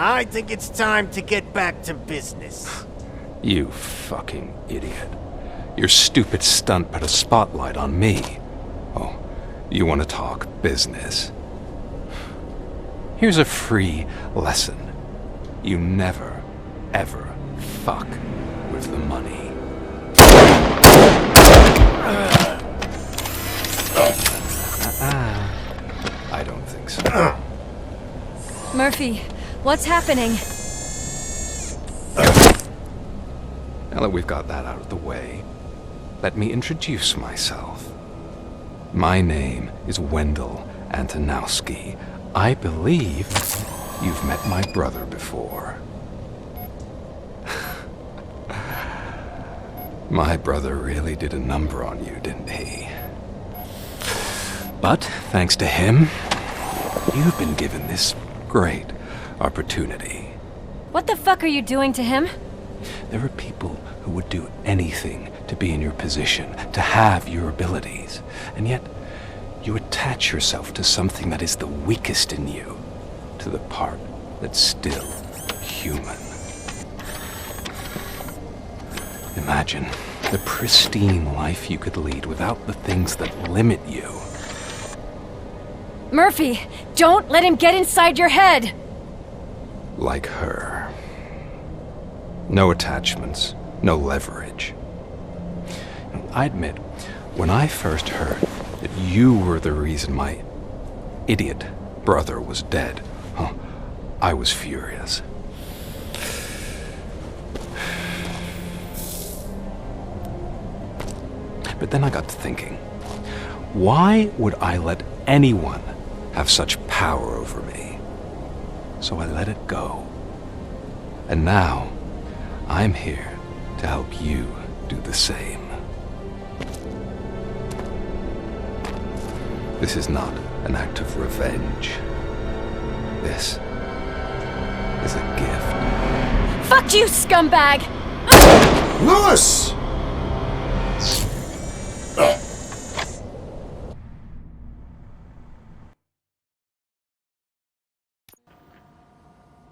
I think it's time to get back to business. You fucking idiot. Your stupid stunt put a spotlight on me. Oh, you want to talk business? Here's a free lesson. You never, ever fuck with the money. I don't think so. Murphy, what's happening? Now that we've got that out of the way, let me introduce myself. My name is Wendell Antonowski. I believe you've met my brother before. My brother really did a number on you, didn't he? But thanks to him, you've been given this great opportunity. What the fuck are you doing to him? There are people who would do anything to be in your position, to have your abilities, and yet you attach yourself to something that is the weakest in you, to the part that's still human. Imagine the pristine life you could lead without the things that limit you. Murphy, don't let him get inside your head! Like her. No attachments, no leverage. I admit, when I first heard that you were the reason my idiot brother was dead, I was furious. But then I got to thinking, why would I let anyone have such power over me? So I let it go. And now, I'm here to help you do the same. This is not an act of revenge. This is a gift. Fuck you, scumbag! Lewis!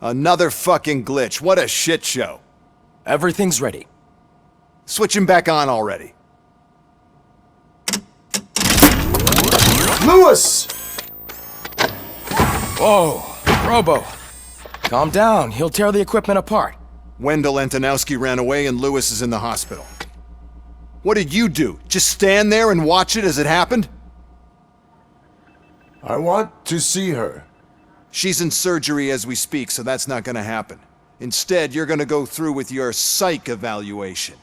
Another fucking glitch. What a shit show. Everything's ready. Switch him back on already. Lewis! Whoa, Robo. Calm down, he'll tear the equipment apart. Wendell Antonowski ran away and Lewis is in the hospital. What did you do? Just stand there and watch it as it happened? I want to see her. She's in surgery as we speak, so that's not gonna happen. Instead, you're gonna go through with your psych evaluation.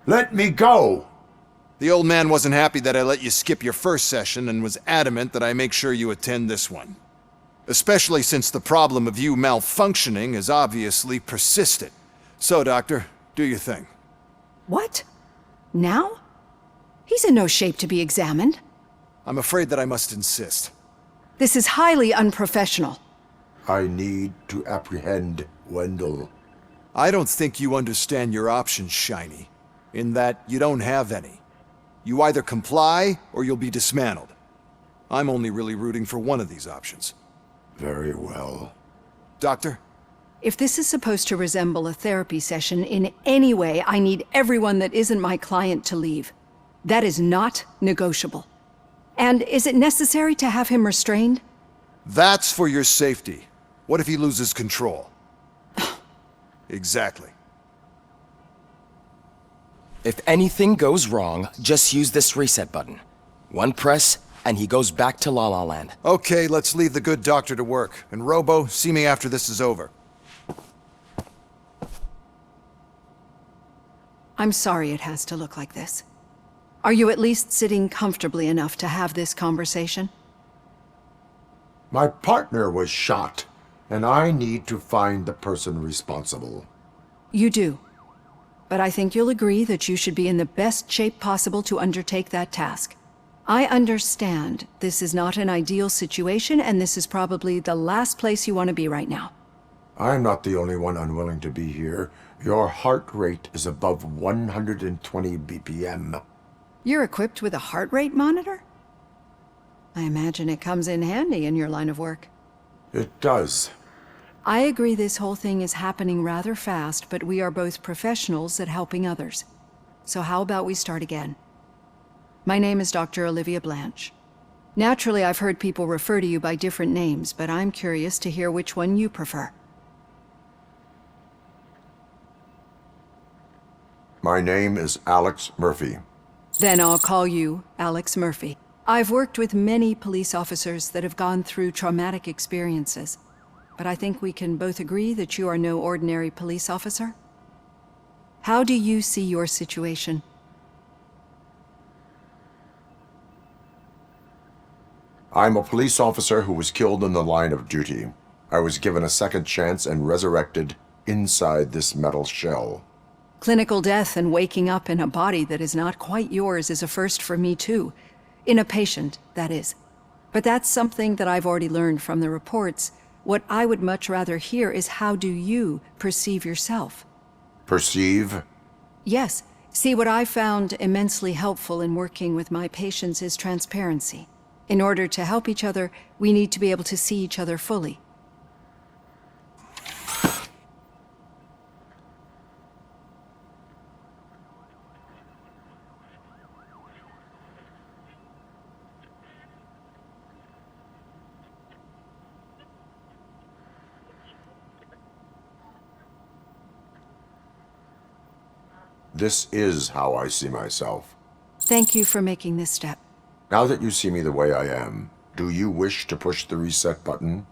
Let me go! The old man wasn't happy that I let you skip your first session and was adamant that I make sure you attend this one. Especially since the problem of you malfunctioning has obviously persisted. So, Doctor, do your thing. What? Now? He's in no shape to be examined. I'm afraid that I must insist. This is highly unprofessional. I need to apprehend Wendell. I don't think you understand your options, Shiny, in that you don't have any. You either comply or you'll be dismantled. I'm only really rooting for one of these options. Very well. Doctor? If this is supposed to resemble a therapy session in any way, I need everyone that isn't my client to leave. That is not negotiable. And is it necessary to have him restrained? That's for your safety. What if he loses control? Exactly. If anything goes wrong, just use this reset button. One press, and he goes back to La La Land. Okay, let's leave the good doctor to work. And Robo, see me after this is over. I'm sorry it has to look like this. Are you at least sitting comfortably enough to have this conversation? My partner was shot, and I need to find the person responsible. You do. But I think you'll agree that you should be in the best shape possible to undertake that task. I understand this is not an ideal situation, and this is probably the last place you want to be right now. I'm not the only one unwilling to be here. Your heart rate is above 120 BPM. You're equipped with a heart rate monitor? I imagine it comes in handy in your line of work. It does. I agree this whole thing is happening rather fast, but we are both professionals at helping others. So how about we start again? My name is Dr. Olivia Blanche. Naturally, I've heard people refer to you by different names, but I'm curious to hear which one you prefer. My name is Alex Murphy. Then I'll call you Alex Murphy. I've worked with many police officers that have gone through traumatic experiences, but I think we can both agree that you are no ordinary police officer. How do you see your situation? I'm a police officer who was killed in the line of duty. I was given a second chance and resurrected inside this metal shell. Clinical death and waking up in a body that is not quite yours is a first for me too. In a patient, that is. But that's something that I've already learned from the reports. What I would much rather hear is how do you perceive yourself? Perceive? Yes. See, what I found immensely helpful in working with my patients is transparency. In order to help each other, we need to be able to see each other fully. This is how I see myself. Thank you for making this step. Now that you see me the way I am, do you wish to push the reset button?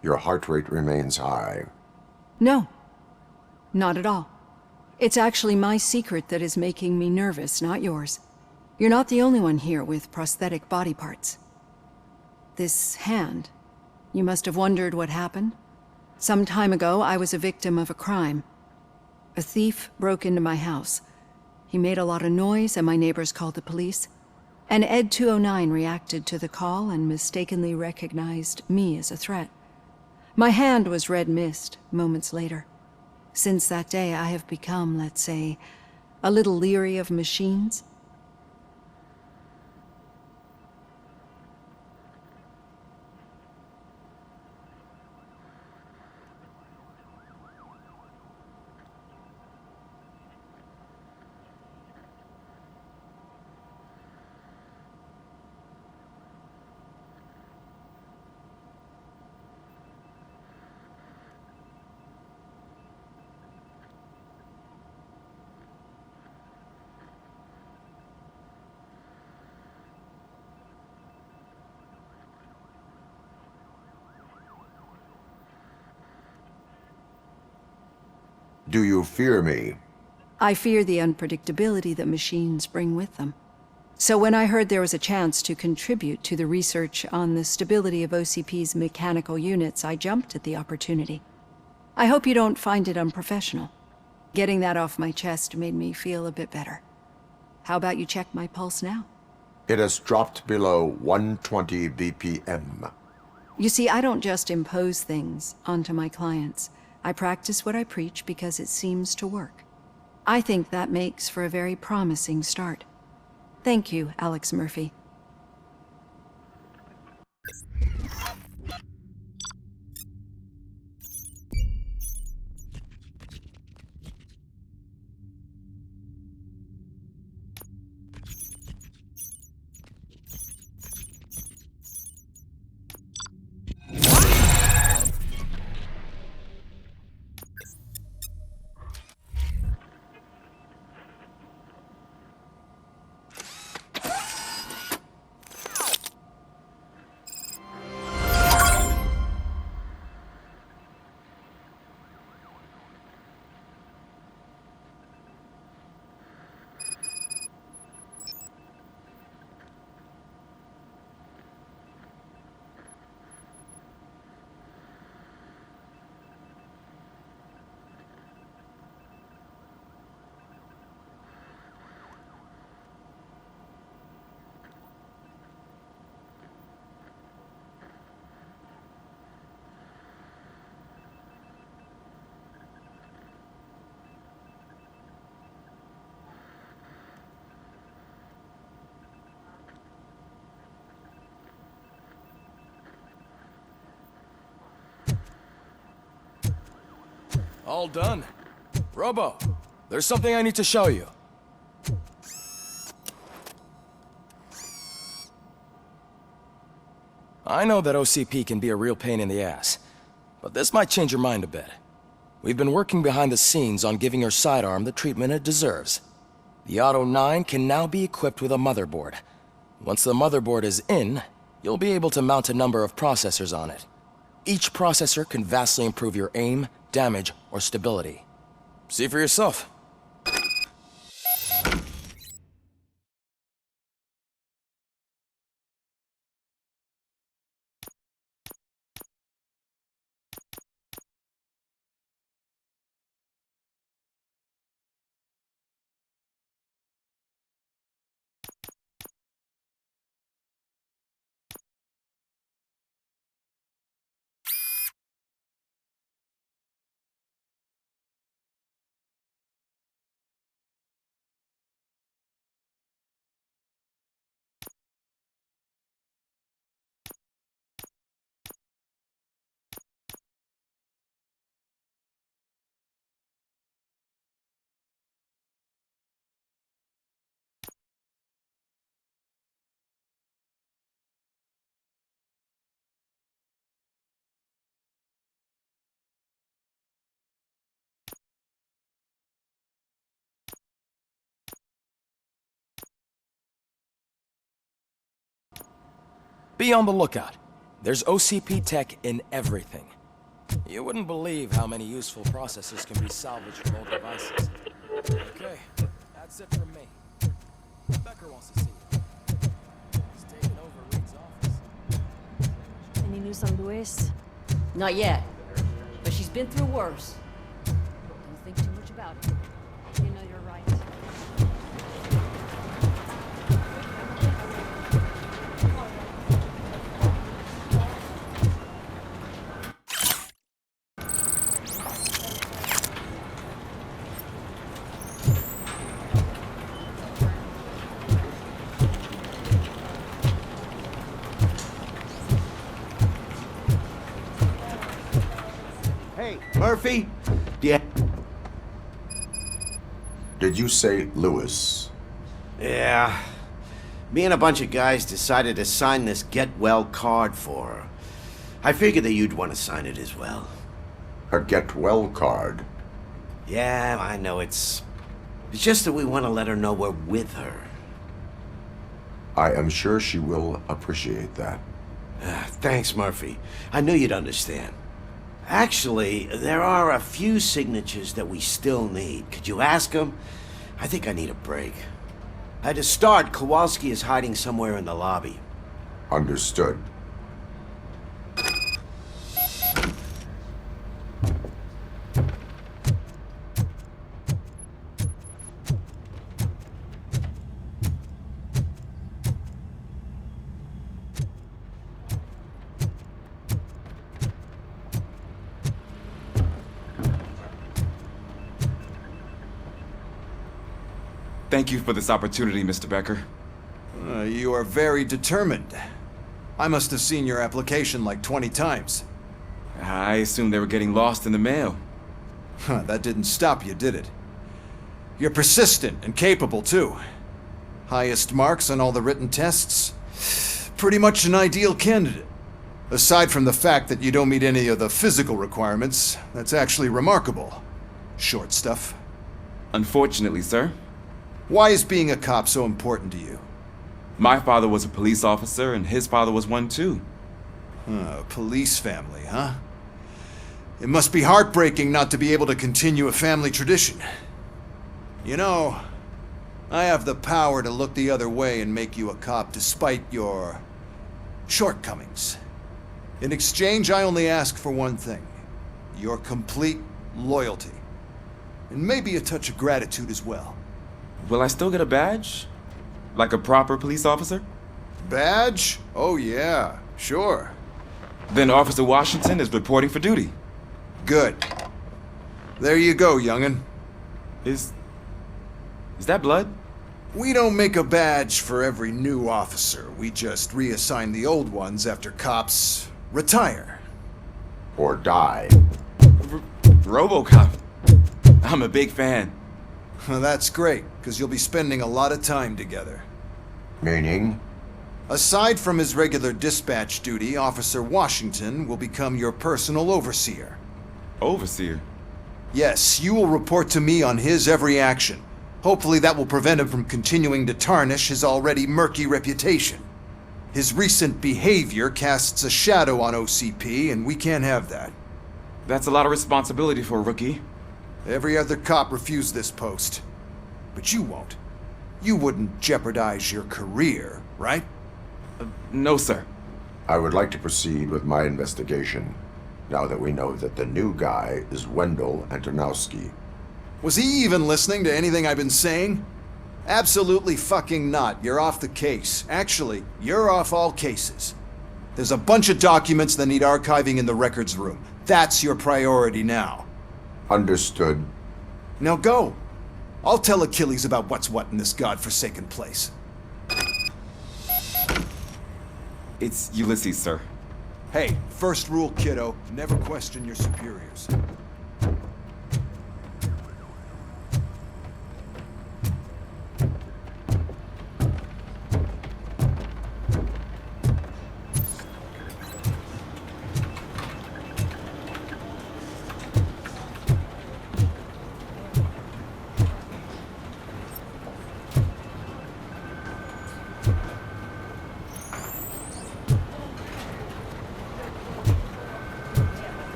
Your heart rate remains high. No, not at all. It's actually my secret that is making me nervous, not yours. You're not the only one here with prosthetic body parts. This hand, you must have wondered what happened. Some time ago, I was a victim of a crime. A thief broke into my house. He made a lot of noise and my neighbors called the police. And Ed 209 reacted to the call and mistakenly recognized me as a threat. My hand was red mist moments later. Since that day, I have become, let's say, a little leery of machines. Do you fear me? I fear the unpredictability that machines bring with them. So when I heard there was a chance to contribute to the research on the stability of OCP's mechanical units, I jumped at the opportunity. I hope you don't find it unprofessional. Getting that off my chest made me feel a bit better. How about you check my pulse now? It has dropped below 120 BPM. You see, I don't just impose things onto my clients. I practice what I preach because it seems to work. I think that makes for a very promising start. Thank you, Alex Murphy. All done. Robo, there's something I need to show you. I know that OCP can be a real pain in the ass, but this might change your mind a bit. We've been working behind the scenes on giving your sidearm the treatment it deserves. The Auto 9 can now be equipped with a motherboard. Once the motherboard is in, you'll be able to mount a number of processors on it. Each processor can vastly improve your aim, damage, or stability. See for yourself. Be on the lookout. There's OCP tech in everything. You wouldn't believe how many useful processors can be salvaged from old devices. Okay, that's it from me. Becker wants to see you. He's taken over Reed's office. Any news on Luis? Not yet, but she's been through worse. Don't think too much about it. You know you're right. Hey, Murphy? Yeah. Did you say Lewis? Yeah. Me and a bunch of guys decided to sign this get well card for her. I figured that you'd want to sign it as well. A get well card? Yeah, I know it's just that we want to let her know we're with her. I am sure she will appreciate that. Thanks, Murphy. I knew you'd understand. Actually, there are a few signatures that we still need. Could you ask them? I think I need a break. To start, Kowalski is hiding somewhere in the lobby. Understood. Thank you for this opportunity, Mr. Becker. You are very determined. I must have seen your application like 20 times. I assumed they were getting lost in the mail. That didn't stop you, did it? You're persistent and capable, too. Highest marks on all the written tests. Pretty much an ideal candidate. Aside from the fact that you don't meet any of the physical requirements, that's actually remarkable. Short stuff. Unfortunately, sir. Why is being a cop so important to you? My father was a police officer, and his father was one too. Police family, huh? It must be heartbreaking not to be able to continue a family tradition. You know, I have the power to look the other way and make you a cop despite your shortcomings. In exchange, I only ask for one thing. Your complete loyalty. And maybe a touch of gratitude as well. Will I still get a badge? Like a proper police officer? Badge? Oh yeah, sure. Then Officer Washington is reporting for duty. Good. There you go, young'un. Is that blood? We don't make a badge for every new officer. We just reassign the old ones after cops retire. Or die. Robocop. I'm a big fan. Well, that's great, because you'll be spending a lot of time together. Meaning? Aside from his regular dispatch duty, Officer Washington will become your personal overseer. Overseer. Yes, you will report to me on his every action. Hopefully that will prevent him from continuing to tarnish his already murky reputation. His recent behavior casts a shadow on OCP, and we can't have that. That's a lot of responsibility for a rookie. Every other cop refused this post. But you won't. You wouldn't jeopardize your career, right? No, sir. I would like to proceed with my investigation, now that we know that the new guy is Wendell Antonowski. Was he even listening to anything I've been saying? Absolutely fucking not. You're off the case. Actually, you're off all cases. There's a bunch of documents that need archiving in the records room. That's your priority now. Understood. Now go. I'll tell Achilles about what's what in this godforsaken place. It's Ulysses, sir. Hey, first rule, kiddo, never question your superiors.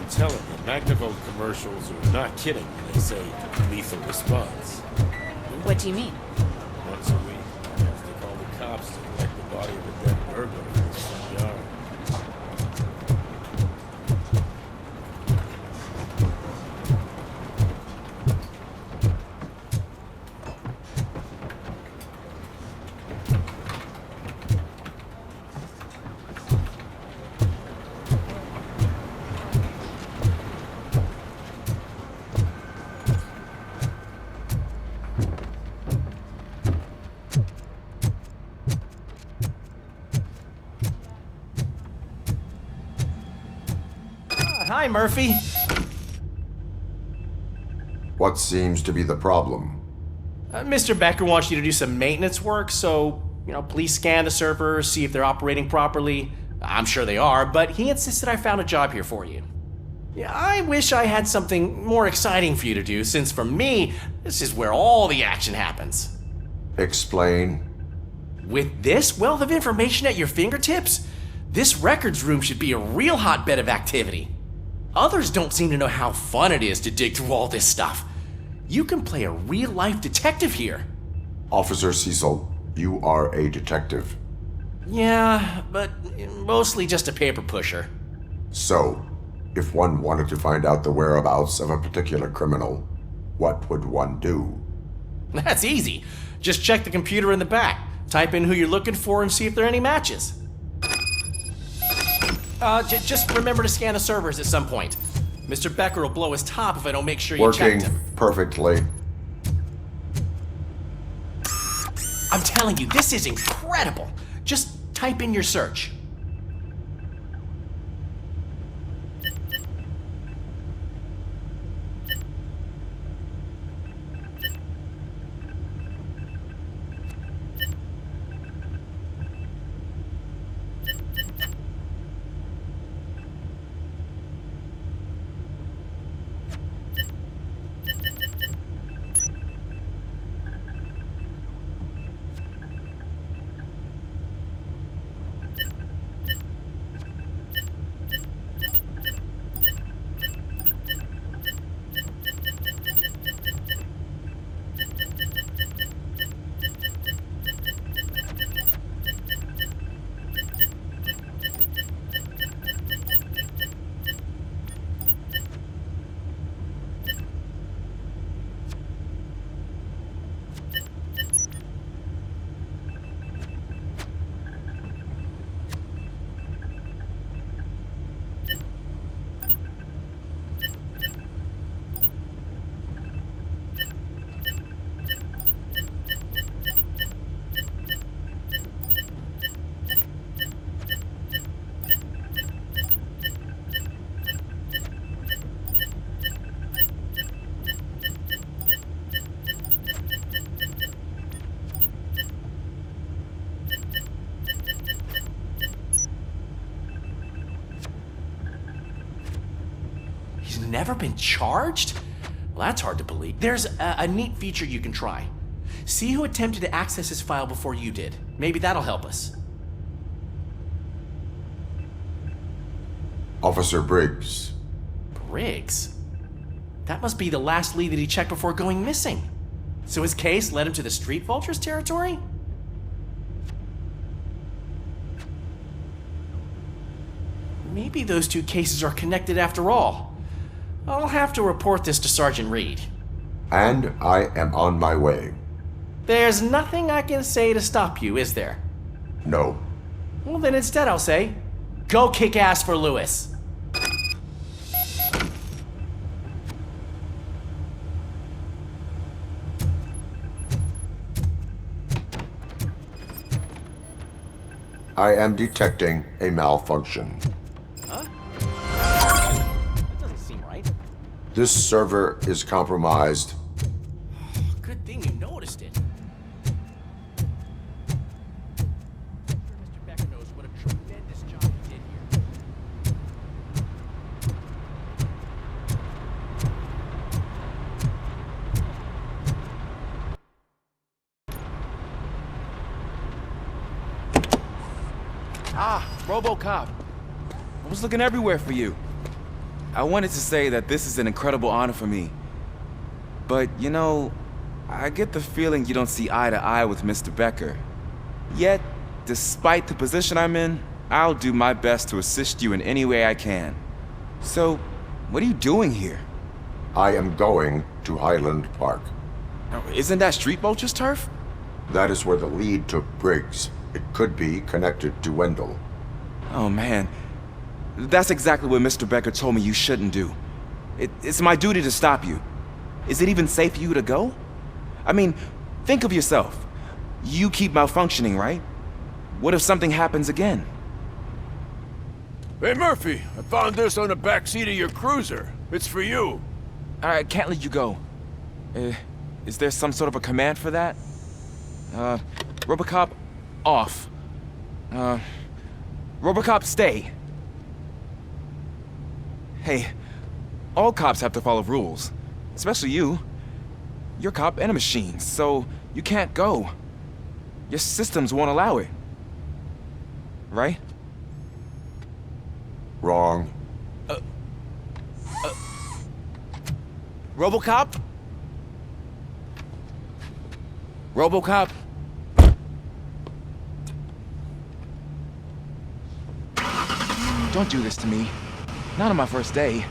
Telling you, Magnavolt commercials are not kidding when they say lethal response. What do you mean? Once a week, I have to call the cops to collect the body of a dead burglar in his front yard. Hi, Murphy. What seems to be the problem? Mr. Becker wants you to do some maintenance work, so, please scan the servers, see if they're operating properly. I'm sure they are, but he insisted I found a job here for you. Yeah, I wish I had something more exciting for you to do, since for me, this is where all the action happens. Explain. With this wealth of information at your fingertips, this records room should be a real hotbed of activity. Others don't seem to know how fun it is to dig through all this stuff. You can play a real-life detective here. Officer Cecil, you are a detective. Yeah, but mostly just a paper pusher. So, if one wanted to find out the whereabouts of a particular criminal, what would one do? That's easy. Just check the computer in the back, type in who you're looking for, and see if there are any matches. Just remember to scan the servers at some point. Mr. Becker will blow his top if I don't make sure you checked him. Working perfectly. I'm telling you, this is incredible. Just type in your search. He's never been charged? Well, that's hard to believe. There's a neat feature you can try. See who attempted to access his file before you did. Maybe that'll help us. Officer Briggs. Briggs? That must be the last lead that he checked before going missing. So his case led him to the Street Vultures territory? Maybe those two cases are connected after all. I'll have to report this to Sergeant Reed. And I am on my way. There's nothing I can say to stop you, is there? No. Well, then instead I'll say, go kick ass for Lewis. I am detecting a malfunction. Huh? That doesn't seem right. This server is compromised. Good thing you noticed it. Mr. Becker knows what a tremendous job he did here. Ah, Robocop. I was looking everywhere for you. I wanted to say that this is an incredible honor for me. But, you know, I get the feeling you don't see eye to eye with Mr. Becker. Yet, despite the position I'm in, I'll do my best to assist you in any way I can. So, what are you doing here? I am going to Highland Park. Now, isn't that Street Vulture's turf? That is where the lead took Briggs. It could be connected to Wendell. Oh man, that's exactly what Mr. Becker told me you shouldn't do. It's my duty to stop you. Is it even safe for you to go? I mean, think of yourself. You keep malfunctioning, right? What if something happens again? Hey, Murphy, I found this on the back seat of your cruiser. It's for you. I can't let you go. Is there some sort of a command for that? Robocop, off. Robocop, stay. Hey, all cops have to follow rules. Especially you. You're a cop and a machine, so you can't go. Your systems won't allow it. Right? Wrong. Robocop? Robocop? Don't do this to me. Not on my first day.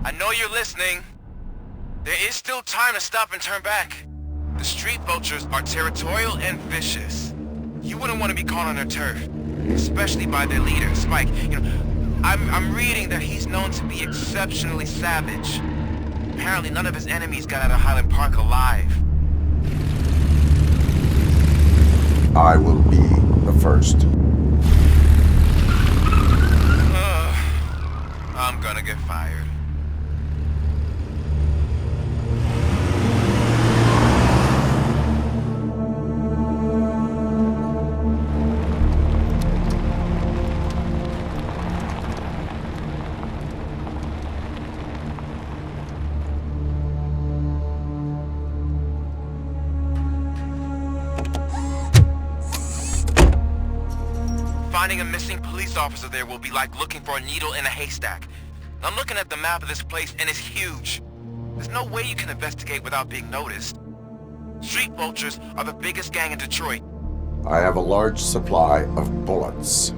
I know you're listening. There is still time to stop and turn back. The Street Vultures are territorial and vicious. You wouldn't want to be caught on their turf, especially by their leader, Spike. You know, I'm reading that he's known to be exceptionally savage. Apparently none of his enemies got out of Highland Park alive. I will be the first. I'm gonna get fired. Finding a missing police officer there will be like looking for a needle in a haystack. I'm looking at the map of this place and it's huge. There's no way you can investigate without being noticed. Street Vultures are the biggest gang in Detroit. I have a large supply of bullets.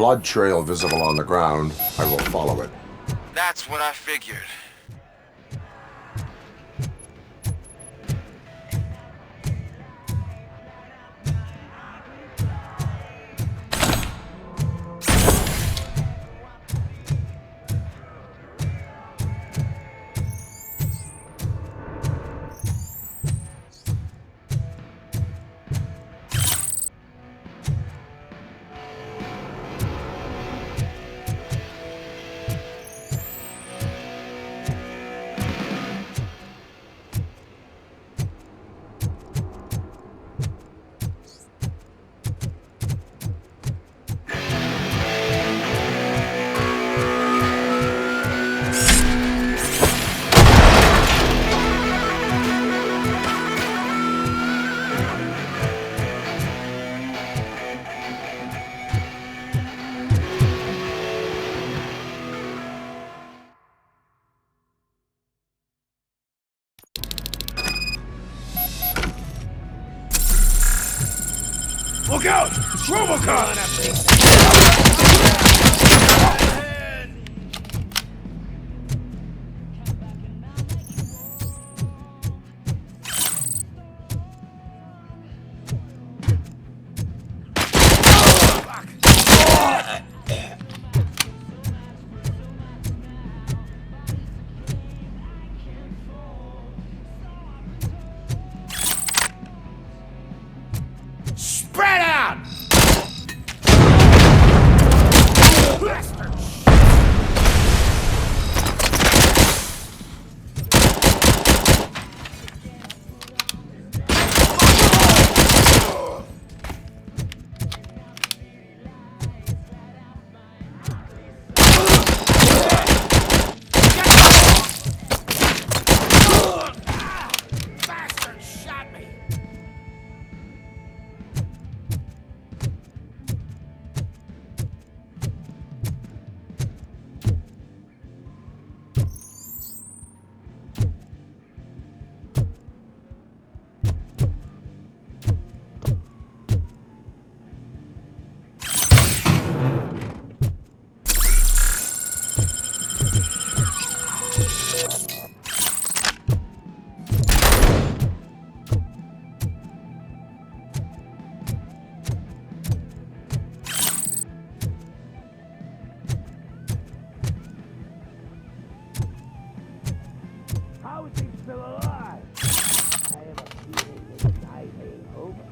blood trail visible on the ground. I will follow it. That's what I figured. Look out! It's Robocop! Spread out! Bastard shot me! How is he still alive? I have a feeling this night ain't over.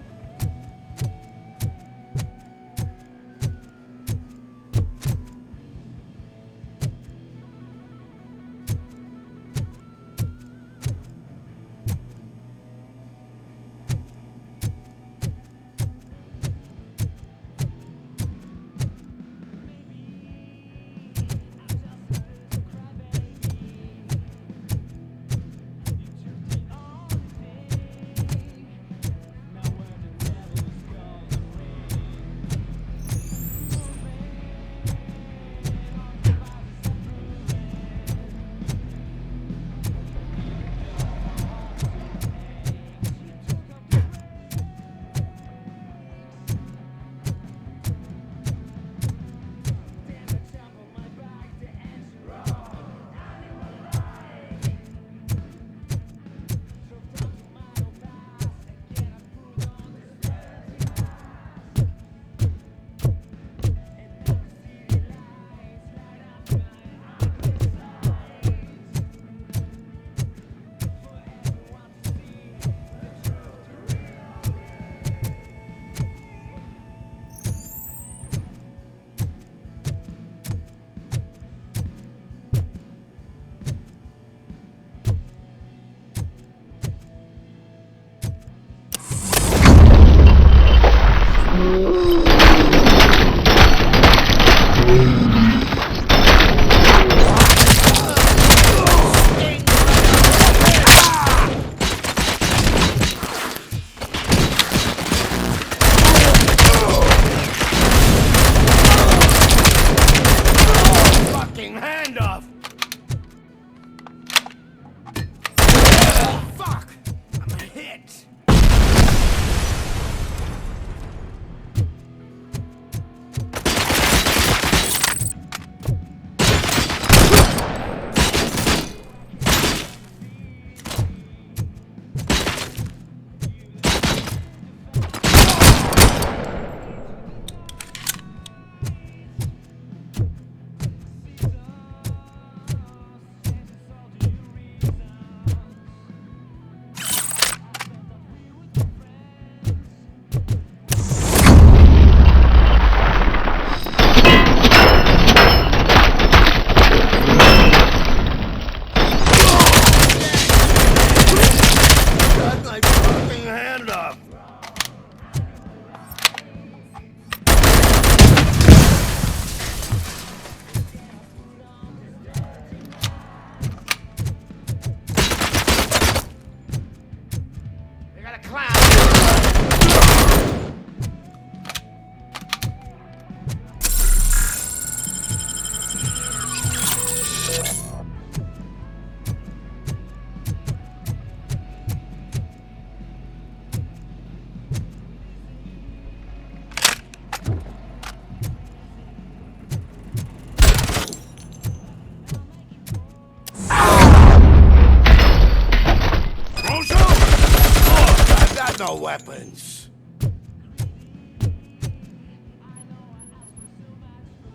have no weapons.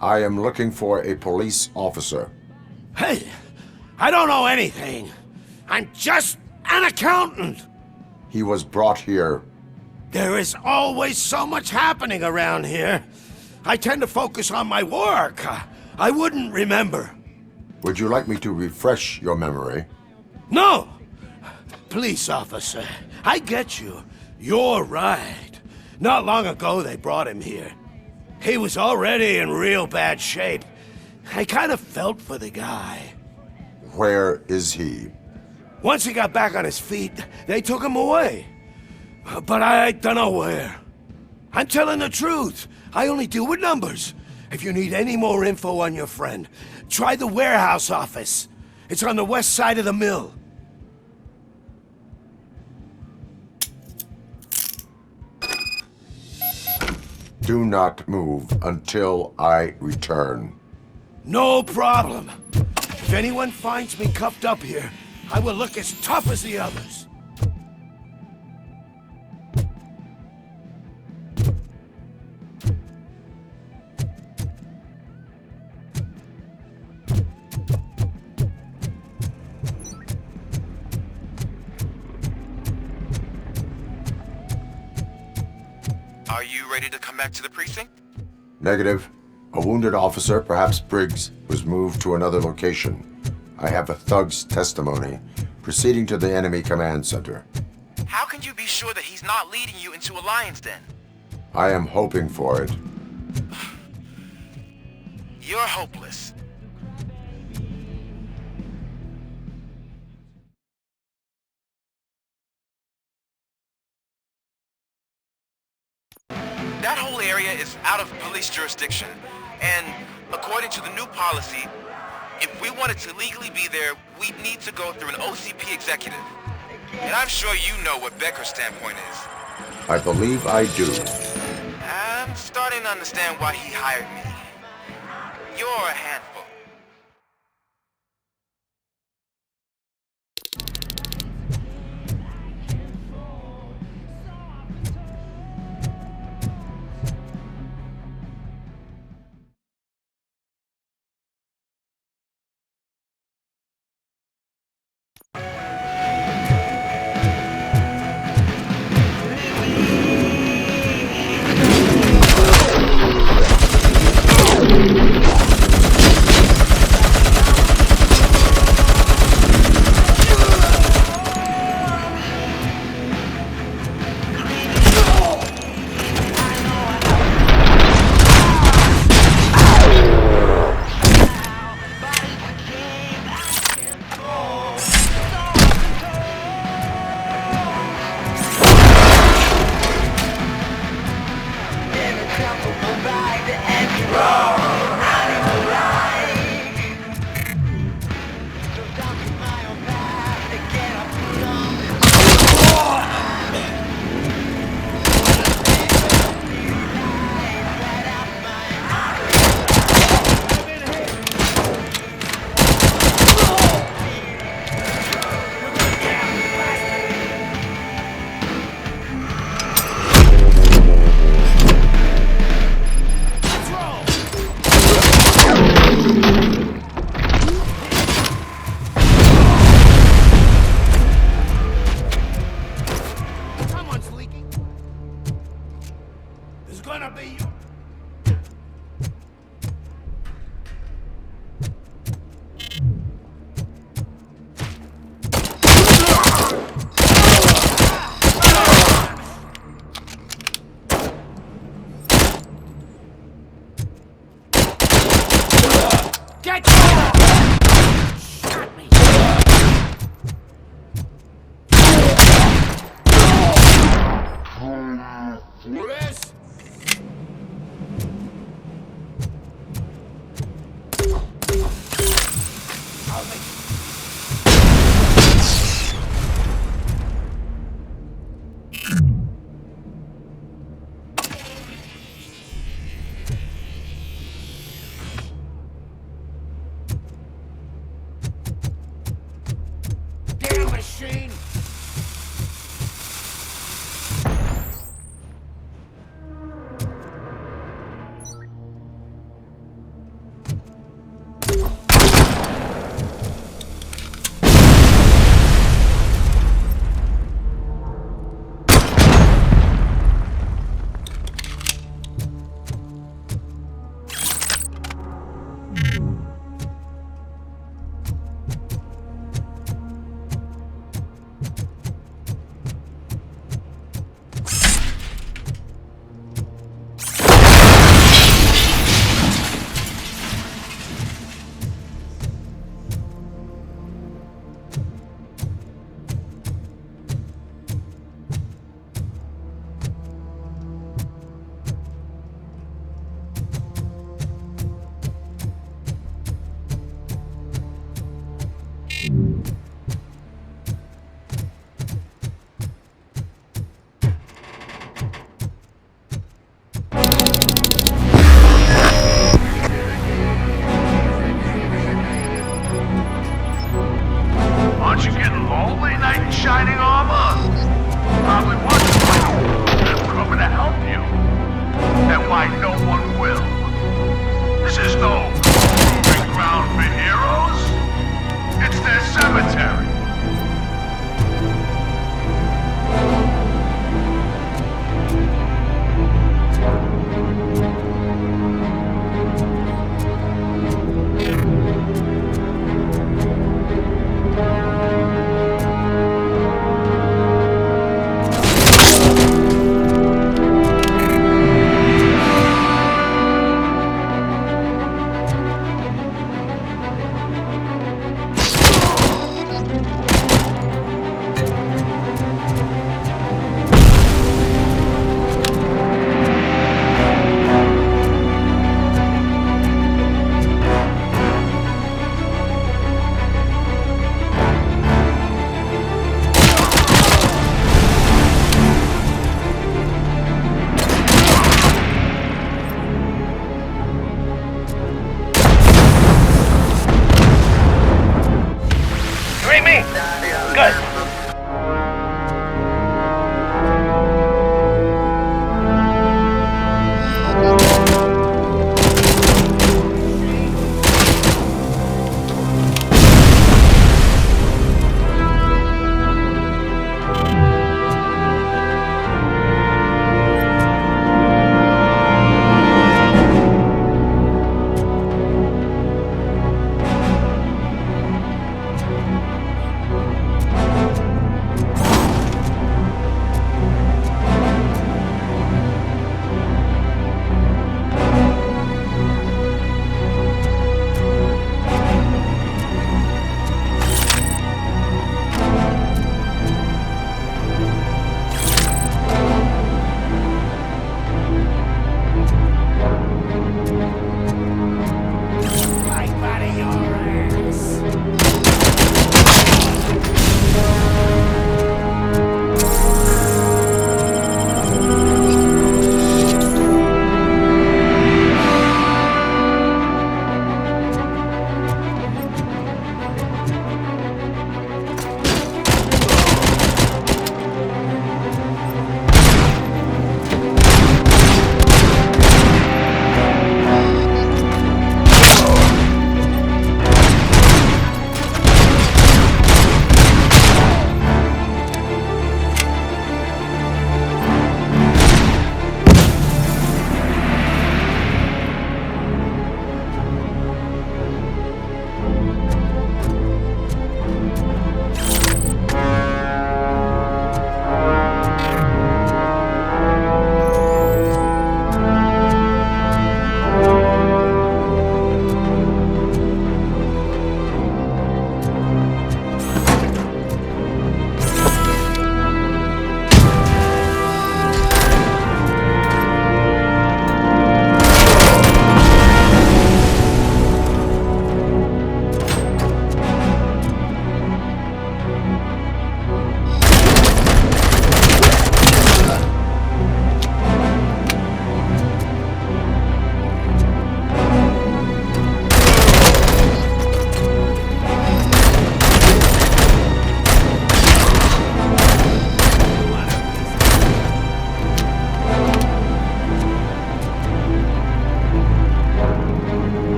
I am looking for a police officer. Hey, I don't know anything. I'm just an accountant. He was brought here. There is always so much happening around here. I tend to focus on my work. I wouldn't remember. Would you like me to refresh your memory? No! Police officer, I get you. You're right. Not long ago they brought him here. He was already in real bad shape. I kind of felt for the guy. Where is he? Once he got back on his feet, they took him away. But I don't know where. I'm telling the truth. I only deal with numbers. If you need any more info on your friend, try the warehouse office. It's on the west side of the mill. Do not move until I return. No problem. If anyone finds me cuffed up here, I will look as tough as the others. Are you ready to come back to the precinct? Negative. A wounded officer, perhaps Briggs, was moved to another location. I have a thug's testimony proceeding to the enemy command center. How can you be sure that he's not leading you into a lion's den? I am hoping for it. You're hopeless. That whole area is out of police jurisdiction, and according to the new policy, if we wanted to legally be there, we'd need to go through an OCP executive. And I'm sure you know what Becker's standpoint is. I believe I do. I'm starting to understand why he hired me. You're a handful.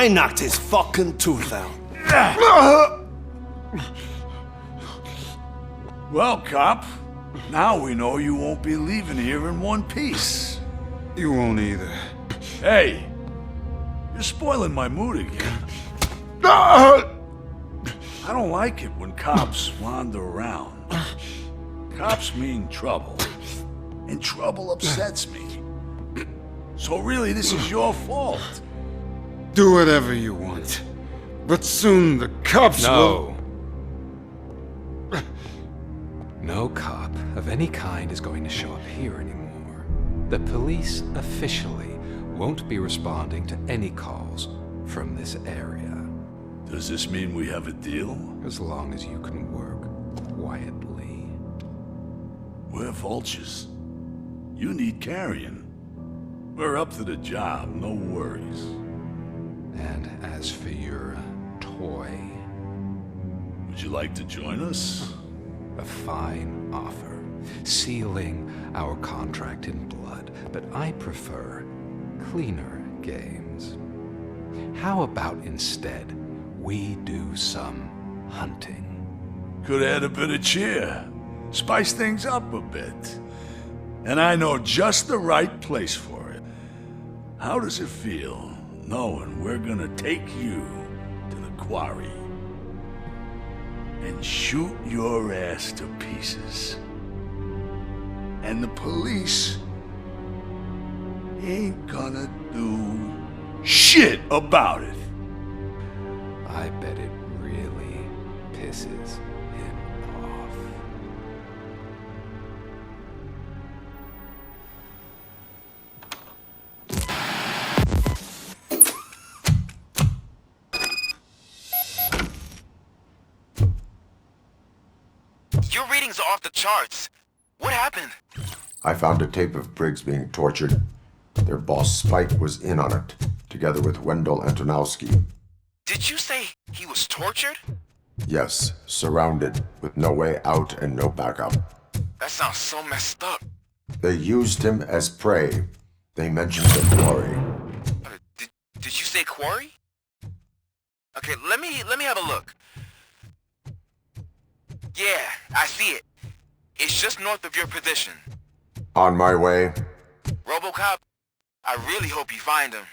I knocked his fucking tooth out. Well, cop, now we know you won't be leaving here in one piece. You won't either. Hey, you're spoiling my mood again. I don't like it when cops wander around. Cops mean trouble, and trouble upsets me. So really, this is your fault. Do whatever you want. But soon the cops will... No cop of any kind is going to show up here anymore. The police officially won't be responding to any calls from this area. Does this mean we have a deal? As long as you can work quietly. We're vultures. You need carrion. We're up to the job, no worries. And as for your toy, Would you like to join us? a fine offer, sealing our contract in blood, but I prefer cleaner games. How about instead we do some hunting? Could add a bit of cheer. Spice things up a bit. And I know just the right place for it. How does it feel knowing we're gonna take you to the quarry and shoot your ass to pieces? And the police ain't gonna do shit about it. I bet it really pisses him off. Your readings are off the charts. What happened? I found a tape of Briggs being tortured. Their boss Spike was in on it, together with Wendell Antonowski. Did you say he was tortured? Yes, surrounded, with no way out and no backup. That sounds so messed up. They used him as prey. They mentioned the quarry. Did you say quarry? Okay, let me have a look. Yeah, I see it. It's just north of your position. On my way. Robocop, I really hope you find him.